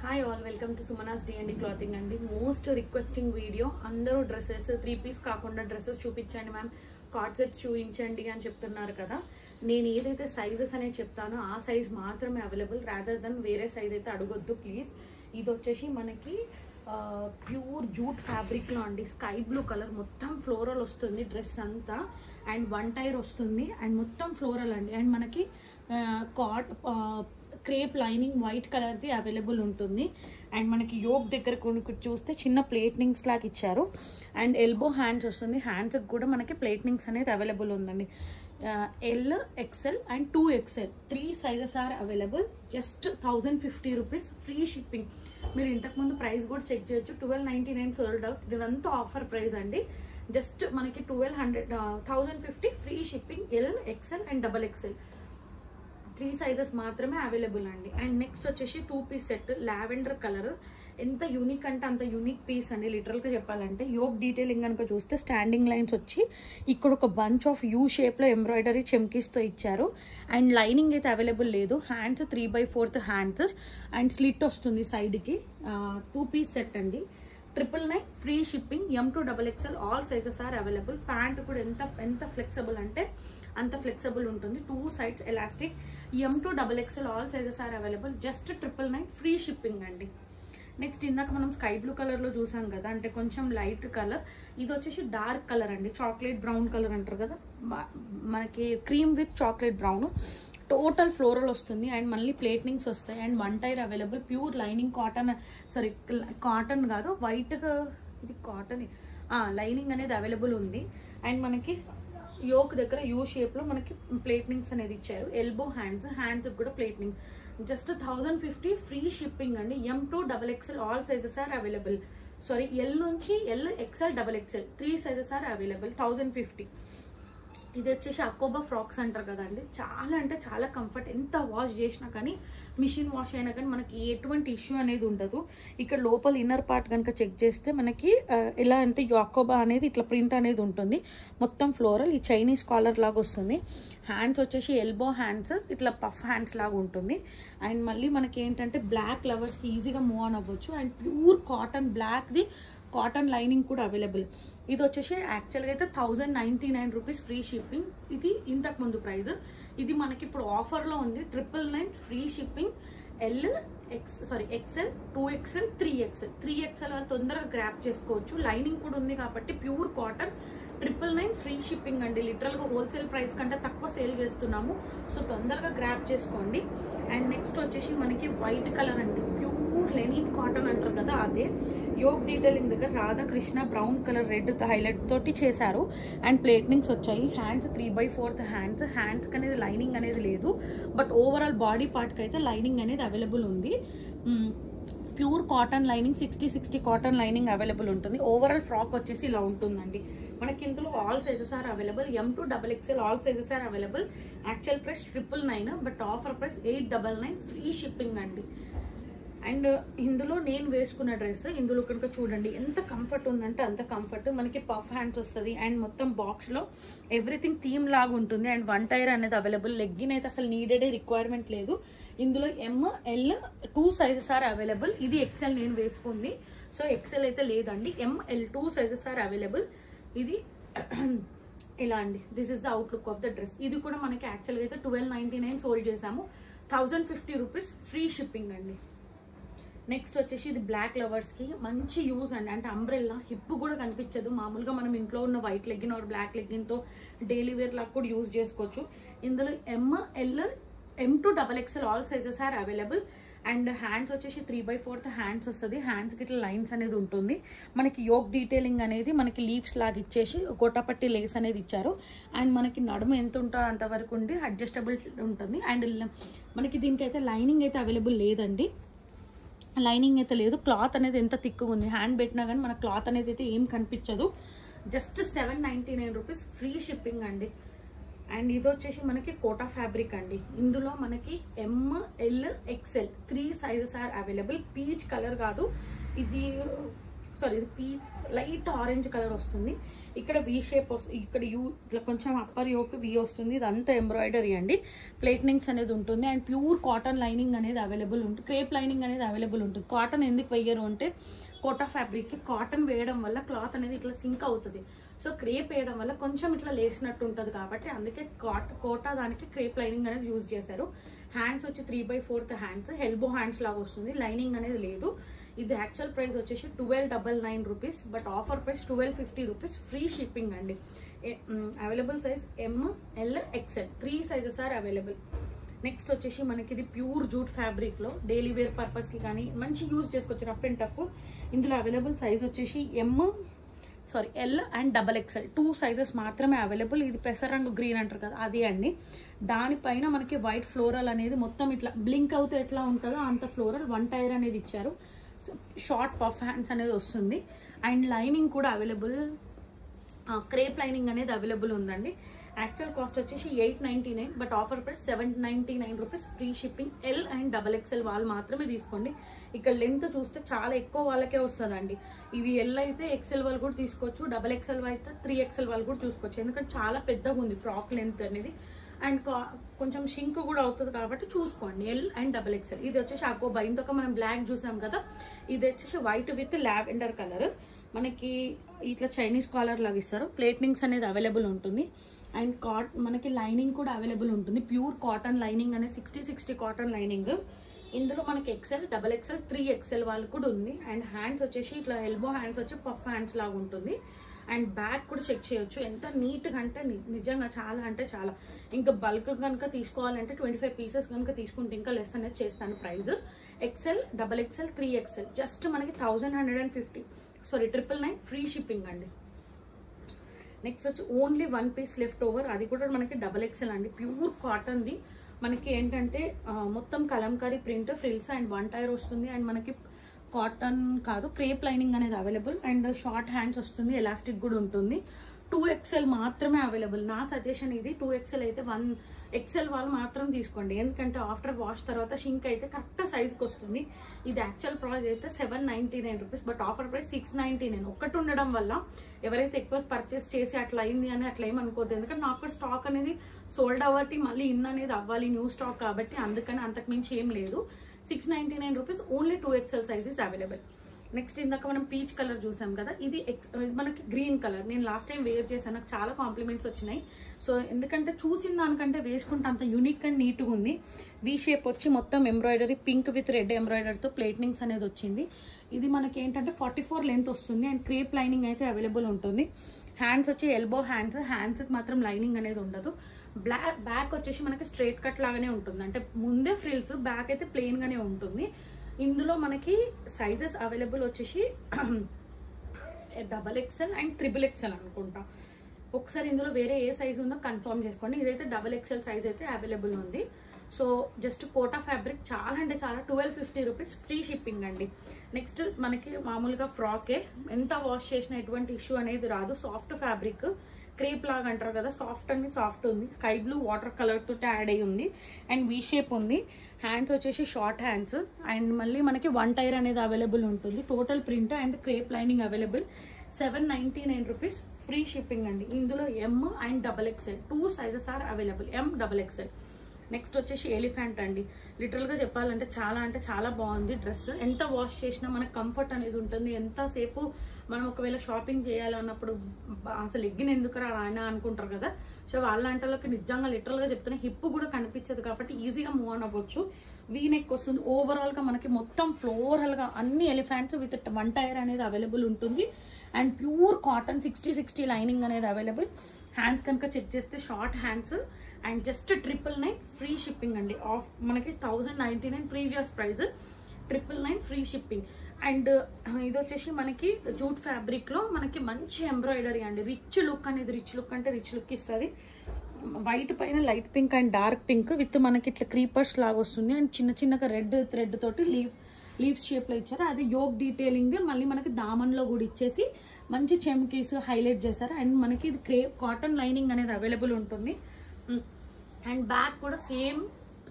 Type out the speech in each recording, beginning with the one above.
Hi all, welcome to Sumana's D&D clothing అండి. Most requesting video. అందరూ dresses 3 piece కాకుండా dresses చూపించండి మ్యామ్, కార్డ్ సెట్స్ చూపించండి అని చెప్తున్నారు కదా. నేను ఏదైతే సైజెస్ అనేది చెప్తానో ఆ సైజ్ మాత్రమే అవైలబుల్, రాదర్ దెన్ వేరే సైజ్ అయితే అడగొద్దు ప్లీజ్. ఇది వచ్చేసి మనకి ప్యూర్ జూట్ ఫ్యాబ్రిక్లో అండి, స్కై బ్లూ కలర్, మొత్తం ఫ్లోరల్ వస్తుంది డ్రెస్ అంతా, అండ్ 1 టైర్ వస్తుంది, అండ్ మొత్తం ఫ్లోరల్ అండి. అండ్ మనకి క్రేప్ లైనింగ్ వైట్ కలర్ది అవైలబుల్ ఉంటుంది. అండ్ మనకి యోక్ దగ్గర చూస్తే చిన్న ప్లేట్నింగ్స్ లాగా ఇచ్చారు. అండ్ ఎల్బో హ్యాండ్స్ వస్తుంది, హ్యాండ్స్కి కూడా మనకి ప్లేట్నింగ్స్ అనేది అవైలబుల్ ఉందండి. L, XL and 2XL 3 sizes are available. Just 1050 rupees free shipping. మీరు ఇంతకుముందు ప్రైస్ కూడా చెక్ చేయొచ్చు, 1299 సోల్డ్ అవుట్. ఇదంతా ఆఫర్ ప్రైస్ అండి. జస్ట్ మనకి 1050 free shipping. L, XL and XXL 3 sizes మాత్రమే అవైలబుల్ అండి. అండ్ నెక్స్ట్ వచ్చేసి 2 పీస్ సెట్, లావెండర్ కలర్. ఎంత యూనిక్ అంటే అంత యూనిక్ పీస్ అండి లిటరల్గా చెప్పాలంటే. యోక్ డీటెయిలింగ్ కనుక చూస్తే స్టాండింగ్ లైన్స్ వచ్చి ఇక్కడ ఒక బంచ్ ఆఫ్ యూ షేప్లో ఎంబ్రాయిడరీ చెమ్కీస్తో ఇచ్చారు. అండ్ లైనింగ్ అయితే అవైలబుల్ లేదు. హ్యాండ్స్ 3/4 హ్యాండ్స్ అండ్ స్లిట్ వస్తుంది సైడ్కి. 2 పీస్ సెట్ అండి. 999 free shipping. M to XXL all sizes are available. Pant కూడా ఎంత ఫ్లెక్సిబుల్ అంటే అంత ఫ్లెక్సిబుల్ ఉంటుంది. 2 sides elastic. M to XXL all sizes are available. Just 999 free shipping అండి. నెక్స్ట్ ఇందాక మనం స్కై బ్లూ కలర్లో చూసాం కదా, అంటే కొంచెం లైట్ కలర్. ఇది వచ్చేసి డార్క్ కలర్ అండి, చాక్లెట్ బ్రౌన్ కలర్ అంటారు కదా, మనకి cream with chocolate brown. Total floral వస్తుంది అండ్ మళ్ళీ ప్లేట్నింగ్స్ వస్తాయి. And 1 tier available. Pure lining cotton, sorry cotton కాదు, వైట్గా ఇది కాటన్ లైనింగ్ అనేది అవైలబుల్ ఉంది. అండ్ మనకి యోక్ దగ్గర యూ షేప్లో మనకి ప్లేట్నింగ్స్ అనేది ఇచ్చారు. ఎల్బో హ్యాండ్స్ కూడా ప్లేట్నింగ్. జస్ట్ 1050 ఫ్రీ షిప్పింగ్ అండి. M to XXL all sizes are available. Sorry, L నుంచి L, XL, XXL 3 sizes are available. 1050. ఇది వచ్చేసి అకోబా ఫ్రాక్స్ అంటారు కదండి, చాలా అంటే చాలా కంఫర్ట్. ఎంత వాష్ చేసినా కానీ, మిషన్ వాష్ అయినా కానీ మనకి ఎటువంటి ఇష్యూ అనేది ఉండదు. ఇక్కడ లోపల ఇన్నర్ పార్ట్ కనుక చెక్ చేస్తే మనకి ఎలా అంటే అకోబా అనేది ఇట్లా ప్రింట్ అనేది ఉంటుంది. మొత్తం ఫ్లోరల్. ఈ చైనీస్ కాలర్ లాగా వస్తుంది. హ్యాండ్స్ వచ్చేసి ఎల్బో హ్యాండ్స్, ఇట్లా పఫ్ హ్యాండ్స్ లాగా ఉంటుంది. అండ్ మళ్ళీ మనకి ఏంటంటే బ్లాక్ లవర్స్కి ఈజీగా మూవ్ ఆన్ అవ్వచ్చు. అండ్ ప్యూర్ కాటన్ బ్లాక్ది కాటన్ లైనింగ్ కూడా అవైలబుల్. ఇది వచ్చేసి యాక్చువల్గా అయితే 1099 రూపీస్ ఫ్రీ షిప్పింగ్. ఇది ఇంతకు ముందు ప్రైస్. ఇది మనకి ఇప్పుడు ఆఫర్లో ఉంది. 999 free shipping. XL, 2XL, 3XL. 3XL వాళ్ళు తొందరగా గ్రాప్ చేసుకోవచ్చు. లైనింగ్ కూడా ఉంది కాబట్టి ప్యూర్ కాటన్. 999 ఫ్రీ షిప్పింగ్ అండి. లిటరల్గా హోల్సేల్ ప్రైస్ కంటే తక్కువ సేల్ చేస్తున్నాము, సో తొందరగా గ్రాప్ చేసుకోండి. అండ్ నెక్స్ట్ వచ్చేసి మనకి వైట్ కలర్ అండి, ప్యూర్ లెనిన్ కాటన్ అంటారు కదా అదే. యోక్ డీటెయిలింగ్ దగ్గర Radhakrishna brown colour red highlight తోటి చేశారు. అండ్ ప్లేట్నింగ్స్ వచ్చాయి. హ్యాండ్స్ 3/4 హ్యాండ్స్కి అనేది లైనింగ్ అనేది లేదు, బట్ ఓవరాల్ బాడీ పార్ట్కి అయితే లైనింగ్ అనేది అవైలబుల్ ఉంది. Pure cotton lining, 60 cotton lining available ఉంటుంది. ఓవరాల్ ఫ్రాక్ వచ్చేసి ఇలా ఉంటుందండి. మనకి ఇందులో all sizes are available. M to XXL all sizes are available. Actual price 999, but offer price 899 free shipping అండి. అండ్ ఇందులో నేను వేసుకున్న డ్రెస్, ఇందులో కనుక చూడండి ఎంత కంఫర్ట్ ఉందంటే అంత కంఫర్ట్. మనకి పఫ్ హ్యాండ్స్ వస్తుంది అండ్ మొత్తం బాక్స్లో ఎవ్రీథింగ్ థీమ్ లాగా ఉంటుంది. అండ్ 1 టైర్ అనేది అవైలబుల్. లెగ్గిన్ అయితే అసలు నీడెడే రిక్వైర్మెంట్ లేదు. ఇందులో M, L 2 sizes are available. ఇది XL నేను వేసుకుంది, సో XL అయితే లేదండి. M, L 2 sizes are available. ఇది ఇలా అండి. This is the outlook of the dress. ఇది కూడా మనకి యాక్చువల్గా అయితే 1299 సోల్డ్ చేసాము. 1050 రూపీస్ ఫ్రీ షిప్పింగ్ అండి. నెక్స్ట్ వచ్చేసి ఇది బ్లాక్ లవర్స్కి మంచి యూజ్ అండి. అంటే అంబ్రెల్లా, హిప్ కూడా కనిపించదు. మామూలుగా మనం ఇంట్లో ఉన్న వైట్ లెగ్గిన్ ఆర్ బ్లాక్ లెగ్గిన్తో డైలీ వేర్ లాగా కూడా యూజ్ చేసుకోవచ్చు. ఇందులో M to XXL all sizes are available. And hands వచ్చేసి 3/4 హ్యాండ్స్ వస్తుంది. హ్యాండ్స్కి ఇట్లా లైన్స్ అనేది ఉంటుంది. మనకి యోక్ డీటెయిలింగ్ అనేది మనకి లీవ్స్ లాగా ఇచ్చేసి గోటాపట్టి లేస్ అనేది ఇచ్చారు. అండ్ మనకి నడుము ఎంత ఉంటుందో అంతవరకు ఉండి అడ్జస్టబుల్ ఉంటుంది. అండ్ మనకి దీనికైతే లైనింగ్ అయితే అవైలబుల్ లేదండి. లైనింగ్ అయితే లేదు. క్లాత్ అనేది ఎంత థిక్గా ఉంది, హ్యాండ్ పెట్టినా కానీ మన క్లాత్ అనేది అయితే ఏం కనిపించదు. జస్ట్ 799 రూపీస్ ఫ్రీ షిప్పింగ్ అండి. అండ్ ఇది వచ్చేసి మనకి కోటా ఫ్యాబ్రిక్ అండి. ఇందులో మనకి M, L, XL 3 sizes are available. Peach colour కాదు, ఇది సారీ ఇది లైట్ ఆరెంజ్ కలర్ వస్తుంది. ఇక్కడ వి షేప్ వస్తుంది, ఇక్కడ యూ ఇట్లా కొంచెం అప్పర్ యోక్ వి వస్తుంది. ఇదంతా ఎంబ్రాయిడరీ అండి, ప్లేట్నింగ్స్ అనేది ఉంటుంది. అండ్ ప్యూర్ కాటన్ లైనింగ్ అనేది అవైలబుల్ ఉంటుంది, క్రేప్ లైనింగ్ అనేది అవైలబుల్ ఉంటుంది. కాటన్ ఎందుకు వేయరు అంటే కోటా ఫ్యాబ్రిక్కి కాటన్ వేయడం వల్ల క్లాత్ అనేది ఇట్లా సింక్ అవుతుంది. సో క్రేప్ వేయడం వల్ల కొంచెం ఇట్లా లేసినట్టు ఉంటుంది కాబట్టి అందుకే కోటా దానికి క్రేప్ లైనింగ్ అనేది యూజ్ చేశారు. హ్యాండ్స్ వచ్చి 3/4 హ్యాండ్స్, ఎల్బో హ్యాండ్స్ లాగా వస్తుంది, లైనింగ్ అనేది లేదు. ఇది యాక్చువల్ ప్రైస్ వచ్చేసి 1299 rupees, but offer price 1250 rupees, free shipping అండి. Available size ML XL 3 sizes are available. Next వచ్చేసి మనకి ఇది ప్యూర్ జూట్ ఫ్యాబ్రిక్లో డైలీ వేర్ పర్పస్కి కానీ మంచి యూజ్ చేసుకోవచ్చు, రఫ్ అండ్ టఫ్. ఇందులో అవైలబుల్ సైజ్ వచ్చేసి L అండ్ XXL 2 సైజెస్ మాత్రమే అవైలబుల్. ఇది పెసరంగు గ్రీన్ అంటారు కదా అది అండి. దానిపైన మనకి వైట్ ఫ్లోరల్ అనేది మొత్తం ఇట్లా బ్లింక్ అవుతే ఎట్లా ఉంటుందో అంత ఫ్లోరల్ 1 టైర్ అనేది ఇచ్చారు. షార్ట్ పఫ్ హ్యాండ్స్ అనేది వస్తుంది. అండ్ లైనింగ్ కూడా అవైలబుల్, క్రేప్ లైనింగ్ అనేది అవైలబుల్ ఉందండి. యాక్చువల్ కాస్ట్ వచ్చేసి 899, but offer price 799 rupees, free shipping. L and XXL వాళ్ళు మాత్రమే తీసుకోండి. ఇక్కడ లెంత్ చూస్తే చాలా ఎక్కువ వాళ్ళకే వస్తుందండి. ఇది L అయితే XL వాళ్ళు కూడా తీసుకోవచ్చు, XXL అయితే 3XL వాళ్ళు కూడా చూసుకోవచ్చు. ఎందుకంటే చాలా పెద్దగా ఉంది ఫ్రాక్ లెంత్ అనేది, అండ్ కొంచెం షింక్ కూడా అవుతుంది కాబట్టి చూసుకోండి. L and XXL. ఇది వచ్చేసి అకోబా, ఇంతక మనం బ్లాక్ చూసాం కదా, ఇది వచ్చేసి వైట్ విత్ లావెండర్ కలర్. మనకి ఇట్లా చైనీస్ కాలర్ లాగా ఇస్తారు. ప్లేట్నింగ్స్ అనేది అవైలబుల్ ఉంటుంది. అండ్ మనకి లైనింగ్ కూడా అవైలబుల్ ఉంటుంది, ప్యూర్ కాటన్ లైనింగ్ అనేది 60 కాటన్ లైనింగ్. ఇందులో మనకి XL, XXL, 3XL వాళ్ళు కూడా ఉంది. అండ్ హ్యాండ్స్ వచ్చేసి ఇట్లా ఎల్బో హ్యాండ్స్ వచ్చి పఫ్ హ్యాండ్స్ లాగా ఉంటుంది. అండ్ బ్యాక్ కూడా చెక్ చేయొచ్చు, ఎంత నీట్గా అంటే నిజంగా చాలా అంటే చాలా. ఇంకా బల్క్ కనుక తీసుకోవాలంటే 25 పీసెస్ కనుక తీసుకుంటే ఇంకా లెస్ అనేది చేస్తాను price. XL, XXL, 3XL just మనకి 1150, సారీ 999, ఫ్రీ షిప్పింగ్ అండి. నెక్స్ట్ వచ్చి ఓన్లీ 1 పీస్ లెఫ్ట్ ఓవర్, అది కూడా మనకి XXL అండి, ప్యూర్ కాటన్ది. మనకి ఏంటంటే మొత్తం Kalamkari print, frills and 1 tier వస్తుంది. అండ్ మనకి కాటన్ కాదు, క్రేప్ లైనింగ్ అనేది అవైలబుల్. అండ్ షార్ట్ హ్యాండ్స్ వస్తుంది, ఎలాస్టిక్ కూడా ఉంటుంది. 2XL మాత్రమే అవైలబుల్. నా సజెషన్ ఇది, 2XL అయితే 1XL వాళ్ళు మాత్రం తీసుకోండి, ఎందుకంటే ఆఫ్టర్ వాష్ తర్వాత షింక్ అయితే కరెక్ట్ సైజ్కి వస్తుంది. ఇది యాక్చువల్ ప్రైస్ అయితే 799 రూపీస్, బట్ ఆఫర్ ప్రైస్ 699. ఒక్కటి ఉండడం వల్ల ఎవరైతే ఎక్కువ పర్చేస్ చేసి అట్లా అయింది అని అట్లా ఏమనుకోవద్దు, ఎందుకంటే నాకు కూడా స్టాక్ అనేది సోల్డ్ అవ్వటి మళ్ళీ ఇన్ అనేది అవ్వాలి, న్యూ స్టాక్ కాబట్టి అందుకని అంతకు మించి ఏం లేదు. 699 rupees, only 2XL sizes available. Next ఇందాక మనం పీచ్ కలర్ చూసాం కదా, ఇది మనకి గ్రీన్ కలర్. నేను లాస్ట్ టైం వేర్ చేశాను, నాకు చాలా కాంప్లిమెంట్స్ వచ్చినాయి. సో ఎందుకంటే చూసిన దానికంటే వేసుకుంటే అంత యూనిక్ అండ్ నీట్గా ఉంది. వి షేప్ వచ్చి మొత్తం ఎంబ్రాయిడరీ, పింక్ విత్ రెడ్ ఎంబ్రాయిడరీతో ప్లేట్నింగ్స్ అనేది వచ్చింది. ఇది మనకి ఏంటంటే 44 లెంత్ వస్తుంది. అండ్ క్రేప్ లైనింగ్ అయితే అవైలబుల్ ఉంటుంది. హ్యాండ్స్ వచ్చి ఎల్బో హ్యాండ్స్కి మాత్రం లైనింగ్ అనేది ఉండదు. బ్యాక్ వచ్చేసి మనకి స్ట్రైట్ కట్ లాగానే ఉంటుంది, అంటే ముందే ఫ్రిల్స్, బ్యాక్ అయితే ప్లెయిన్ గానే ఉంటుంది. ఇందులో మనకి సైజెస్ అవైలబుల్ వచ్చేసి XXL అండ్ XXL అనుకుంటా. ఒకసారి ఇందులో వేరే ఏ సైజ్ ఉందో కన్ఫర్మ్ చేసుకోండి. ఇదైతే XXL సైజ్ అయితే అవైలబుల్ ఉంది. సో జస్ట్ కోటా ఫ్యాబ్రిక్ చాలా అంటే చాలా 1250 రూపీస్, ఫ్రీ షిప్పింగ్ అండి. నెక్స్ట్ మనకి మామూలుగా ఫ్రాకే, ఎంత వాష్ చేసినా ఎటువంటి ఇష్యూ అనేది రాదు. సాఫ్ట్ ఫ్యాబ్రిక్, క్రేప్ లాగా అంటారు కదా, సాఫ్ట్ అండి సాఫ్ట్ ఉంది. స్కై బ్లూ వాటర్ కలర్ తోటి యాడ్ అయ్యి ఉంది. అండ్ వి షేప్ ఉంది. హ్యాండ్స్ వచ్చేసి షార్ట్ హ్యాండ్స్. అండ్ మళ్ళీ మనకి 1 టైర్ అనేది అవైలబుల్ ఉంటుంది. Total print and crepe lining available. 799 rupees, free shipping అండి. ఇందులో M and XXL 2 sizes are available, M XXL. Next వచ్చేసి ఎలిఫెంట్ అండి. లిటరల్ గా చెప్పాలంటే చాలా అంటే చాలా బాగుంది డ్రెస్. ఎంత వాష్ చేసినా మనకు కంఫర్ట్ అనేది ఉంటుంది. ఎంతసేపు మనం ఒకవేళ షాపింగ్ చేయాలన్నప్పుడు అసలు ఎగ్గిన ఎందుకు రానా అనుకుంటారు కదా, సో వాళ్ళంటి వాళ్ళకి నిజంగా లిటరల్ గా చెప్తున్నా హిప్ కూడా కనిపించదు కాబట్టి ఈజీగా మూవ్ ఆన్ అవ్వచ్చు. వీ నెక్ వస్తుంది. ఓవరాల్ గా మనకి మొత్తం ఫ్లోరల్ గా అన్ని ఎలిఫెంట్స్ విత్ 1 టైర్ అనేది అవైలబుల్ ఉంటుంది. అండ్ ప్యూర్ కాటన్ 60 లైనింగ్ అనేది అవైలబుల్. హ్యాండ్స్ కనుక చెక్ చేస్తే short hands. And just 999, free shipping అండి. ఆఫ్ మనకి 1099 previous price, 999 free shipping. And ఇది వచ్చేసి మనకి జూట్ ఫ్యాబ్రిక్ లో మనకి మంచి ఎంబ్రాయిడరీ అండి. రిచ్ లుక్ అనేది, రిచ్ లుక్ అంటే రిచ్ లుక్ ఇస్తుంది. వైట్ పైన light pink and dark pink with మనకి ఇట్లా క్రీపర్స్ లాగా వస్తుంది. అండ్ చిన్న చిన్నగా రెడ్ థ్రెడ్ తోటి లీవ్స్ షేప్ లో ఇచ్చారు. అది యోక్ డీటెయిలింగ్ మళ్ళీ మనకి దామన్ లో కూడా ఇచ్చేసి మంచి చెమ్కీస్ హైలైట్ చేశారు. అండ్ మనకి ఇది క్రేప్ కాటన్ లైనింగ్ అనేది అవైలబుల్ ఉంటుంది. అండ్ బ్యాక్ కూడా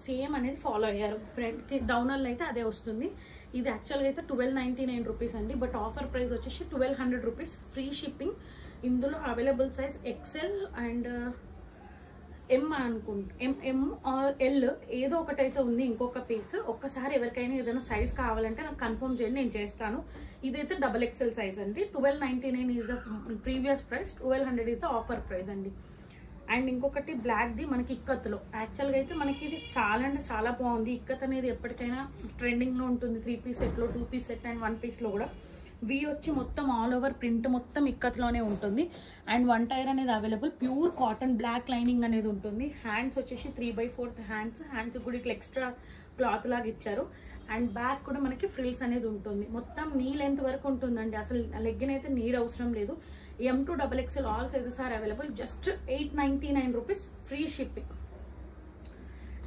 సేమ్ అనేది ఫాలో అయ్యారు. ఫ్రంట్ కి డౌనర్ అయితే అదే వస్తుంది. ఇది యాక్చువల్గా అయితే 1299 రూపీస్ అండి, బట్ ఆఫర్ ప్రైస్ వచ్చేసి 1200 రూపీస్, ఫ్రీ షిప్పింగ్. ఇందులో available size XL and M అనుకుంటా, ఎంఎం ఆర్ ఎల్ ఏదో ఒకటైతే ఉంది, ఇంకొక పీస్. ఒక్కసారి ఎవరికైనా ఏదైనా సైజ్ కావాలంటే నాకు కన్ఫర్మ్ చేయండి, నేను చేస్తాను. ఇదైతే డబుల్ ఎక్సెల్ సైజ్ అండి. 1299 is the previous price, 1200 is the offer price అండి. అండ్ ఇంకొకటి బ్లాక్ది మనకి ఇక్కత్లో. యాక్చువల్గా అయితే మనకి ఇది చాలా అంటే చాలా బాగుంది. ఇక్కత్ అనేది ఎప్పటికైనా ట్రెండింగ్లో ఉంటుంది, 3 పీస్ సెట్లో, 2 పీస్ సెట్ అండ్ 1 పీస్లో కూడా. వి వచ్చి మొత్తం ఆల్ ఓవర్ ప్రింట్ మొత్తం ఇక్కత్లోనే ఉంటుంది. అండ్ 1 టైర్ అనేది available, pure cotton black lining అనేది ఉంటుంది. హ్యాండ్స్ వచ్చేసి 3/4 హ్యాండ్స్ కూడా ఇట్లా ఎక్స్ట్రా క్లాత్ లాగా ఇచ్చారు. అండ్ బ్యాక్ కూడా మనకి ఫ్రిల్స్ అనేది ఉంటుంది. మొత్తం నీ లెంత్ వరకు ఉంటుందండి, అసలు లెగ్గిన్ అయితే నీడ్ అవసరం లేదు. M to XXL all sizes are available, just 899 rupees, free shipping.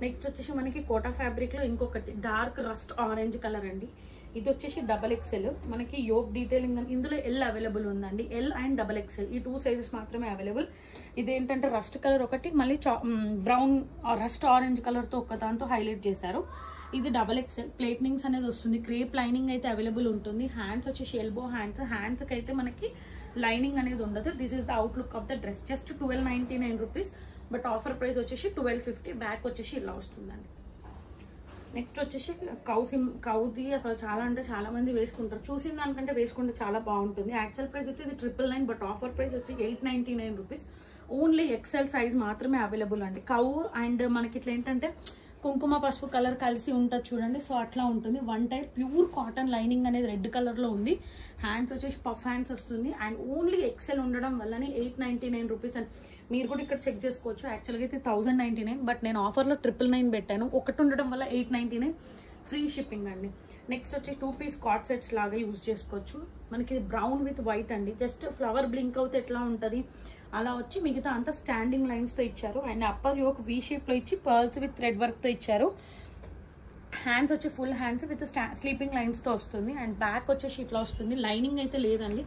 Next వచ్చేసి మనకి కోటా ఫ్యాబ్రిక్లో ఇంకొకటి డార్క్ రస్ట్ ఆరెంజ్ కలర్ అండి. ఇది వచ్చేసి XXL, మనకి యోక్ డీటెయిలింగ్ ఇందులో ఎల్ అవైలబుల్ ఉందండి. ఎల్ అండ్ XXL ఈ 2 సైజెస్ మాత్రమే అవైలబుల్. ఇదేంటంటే రస్ట్ కలర్ ఒకటి, మళ్ళీ బ్రౌన్ రస్ట్ ఆరెంజ్ కలర్తో ఒక దాంతో హైలైట్ చేశారు. ఇది XXL, ప్లేట్నింగ్స్ అనేది వస్తుంది, క్రేప్ లైనింగ్ అయితే అవైలబుల్ ఉంటుంది. హ్యాండ్స్ వచ్చేసి ఎల్బో హ్యాండ్స్కి అయితే మనకి లైనింగ్ అనేది ఉండదు. This is the outlook of the dress, just 1299 rupees, but offer price వచ్చేసి 1250. బ్యాక్ వచ్చేసి ఇలా వస్తుందండి. నెక్స్ట్ వచ్చేసి కౌది అసలు చాలా అంటే చాలా మంది వేసుకుంటారు, చూసిన దానికంటే వేసుకుంటే చాలా బాగుంటుంది. యాక్చువల్ ప్రైస్ అయితే ఇది 999, బట్ ఆఫర్ ప్రైస్ వచ్చి 899 రూపీస్. ఓన్లీ ఎక్సెల్ సైజ్ మాత్రమే అవైలబుల్ అండి. కౌ అండ్ మనకి ఇట్లా ఏంటంటే కుంకుమ పసుపు కలర్ కలిసి ఉంటుంది చూడండి, సో అట్లా ఉంటుంది. 1 టైర్ ప్యూర్ కాటన్ లైనింగ్ అనేది రెడ్ కలర్లో ఉంది. హ్యాండ్స్ వచ్చేసి పఫ్ హ్యాండ్స్ వస్తుంది. అండ్ ఓన్లీ ఎక్సెల్ ఉండడం వల్లనే 899 రూపీస్ అని మీరు కూడా ఇక్కడ చెక్ చేసుకోవచ్చు. యాక్చువల్గా అయితే 1099, బట్ నేను ఆఫర్లో 999 పెట్టాను. ఒకటి ఉండడం వల్ల 899, ఫ్రీ షిప్పింగ్ అండి. నెక్స్ట్ వచ్చి 2 పీస్ కార్డ్ సెట్స్ లాగా యూజ్ చేసుకోవచ్చు. మనకి బ్రౌన్ విత్ వైట్ అండి, జస్ట్ ఫ్లవర్ బ్లింక్ అవుతే ఎట్లా ఉంటుంది అలా వచ్చి మిగతా అంతా స్టాండింగ్ లైన్స్తో ఇచ్చారు. అండ్ అప్పర్ యోక్ వీ షేప్లో ఇచ్చి పర్ల్స్ విత్ థ్రెడ్ వర్క్తో ఇచ్చారు. హ్యాండ్స్ వచ్చి ఫుల్ హ్యాండ్స్ విత్ స్లీపింగ్ లైన్స్తో వస్తుంది. అండ్ బ్యాక్ వచ్చేసి ఇట్లా వస్తుంది, లైనింగ్ అయితే లేదండి.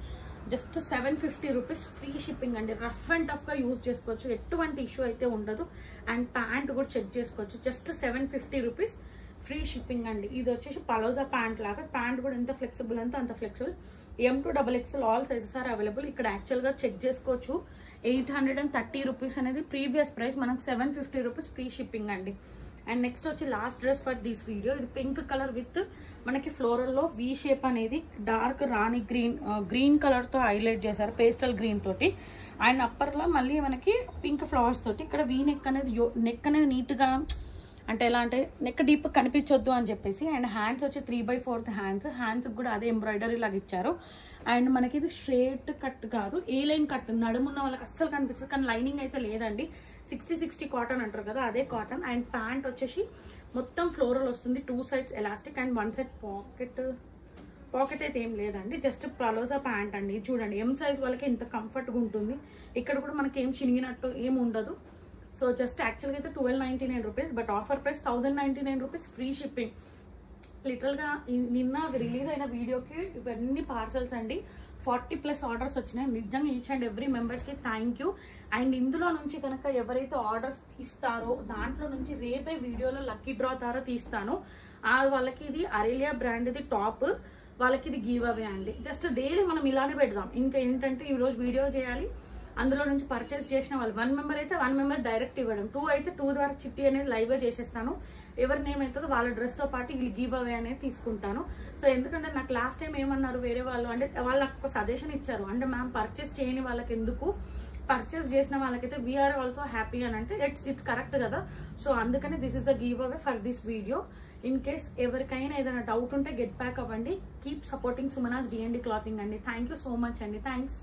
జస్ట్ 750 రూపీస్, ఫ్రీ షిప్పింగ్ అండి. రఫ్ అండ్ టఫ్గా యూజ్ చేసుకోవచ్చు, ఎటువంటి ఇష్యూ అయితే ఉండదు. అండ్ ప్యాంట్ కూడా చెక్ చేసుకోవచ్చు, జస్ట్ 750 రూపీస్, ఫ్రీ షిప్పింగ్ అండి. ఇది వచ్చేసి పలోజా ప్యాంట్ లాగా, ప్యాంట్ కూడా ఎంత ఫ్లెక్సిబుల్ అంటే అంత flexible. M to XXL all sizes are available. ఇక్కడ యాక్చువల్గా చెక్ చేసుకోవచ్చు, 830 రూపీస్ అనేది ప్రీవియస్ ప్రైస్, మనకు 750 రూపీస్, ఫ్రీ షిప్పింగ్ అండి. అండ్ నెక్స్ట్ వచ్చి last dress for this video. ఇది పింక్ కలర్ విత్ మనకి ఫ్లోరల్లో వీ షేప్ అనేది డార్క్ రాణి గ్రీన్ కలర్తో హైలైట్ చేశారు, పేస్టల్ గ్రీన్ తోటి. అండ్ అప్పర్లో మళ్ళీ మనకి పింక్ ఫ్లవర్స్ తోటి. ఇక్కడ వీ నెక్ అనేది నీట్గా అంటే ఎలా అంటే నెక్ డీప్ కనిపించొద్దు అని చెప్పేసి. అండ్ హ్యాండ్స్ వచ్చి 3/4 హ్యాండ్స్కి కూడా అదే ఎంబ్రాయిడరీ లాగా ఇచ్చారు. అండ్ మనకి ఇది స్ట్రేట్ కట్ కాదు, ఏ లైన్ కట్, నడుమున్న వాళ్ళకి అస్సలు కనిపించదు, కానీ లైనింగ్ అయితే లేదండి. 60/60 కాటన్ అంటారు కదా, అదే కాటన్. అండ్ ప్యాంట్ వచ్చేసి మొత్తం ఫ్లోరల్ వస్తుంది, 2 sides elastic and 1 side pocket అయితే ఏం లేదండి, జస్ట్ పలోజా ప్యాంట్ అండి. చూడండి M సైజ్ వాళ్ళకి ఇంత కంఫర్ట్గా ఉంటుంది. ఇక్కడ కూడా మనకి ఏం చినిగినట్టు ఏం ఉండదు. సో జస్ట్ యాక్చువల్గా అయితే 1299 rupees, but offer price 1099 rupees, free shipping. లిటరల్గా నిన్న రిలీజ్ అయిన వీడియోకి ఇవన్నీ పార్సల్స్ అండి, 40+ ఆర్డర్స్ వచ్చినాయి. నిజంగా ఈచ్ అండ్ ఎవ్రీ మెంబర్స్కి థ్యాంక్ యూ. అండ్ ఇందులో నుంచి కనుక ఎవరైతే ఆర్డర్స్ ఇస్తారో దాంట్లో నుంచి రేపే వీడియోలో లక్కీ డ్రా ద్వారా తీస్తాను. వాళ్ళకి ఇది అరేలియా బ్రాండ్ ఇది టాప్, వాళ్ళకి ఇది గివ్ అవే అండి. జస్ట్ డైలీ మనం ఇలానే పెడదాం. ఇంకా ఏంటంటే ఈరోజు వీడియో చేయాలి, అందులో నుంచి పర్చేస్ చేసిన వాళ్ళు 1 మెంబర్ అయితే 1 మెంబర్ డైరెక్ట్ ఇవ్వడం, 2 అయితే 2 ద్వారా చిట్టి అనేది లైవ్గా చేసేస్తాను. ఎవరి నేమ్ అవుతుందో వాళ్ళ డ్రెస్తో పాటు వీళ్ళు గివ్ అవే అనేది తీసుకుంటాను. సో ఎందుకంటే నాకు లాస్ట్ టైం ఏమన్నారు వేరే వాళ్ళు అంటే, వాళ్ళు నాకు ఒక సజెషన్ ఇచ్చారు, అంటే మ్యామ్ పర్చేస్ చేయని వాళ్ళకి ఎందుకు, పర్చేస్ చేసిన వాళ్ళకైతే వీఆర్ ఆల్సో హ్యాపీ అని అంటే ఇట్స్ కరెక్ట్ కదా. సో అందుకని this is the give away for this video. In case ఎవరికైనా ఏదైనా డౌట్ ఉంటే గెట్ బ్యాక్ అవ్వండి. Keep supporting Sumanas D&D clothing అండి. థ్యాంక్ యూ సో మచ్ అండి, థ్యాంక్స్.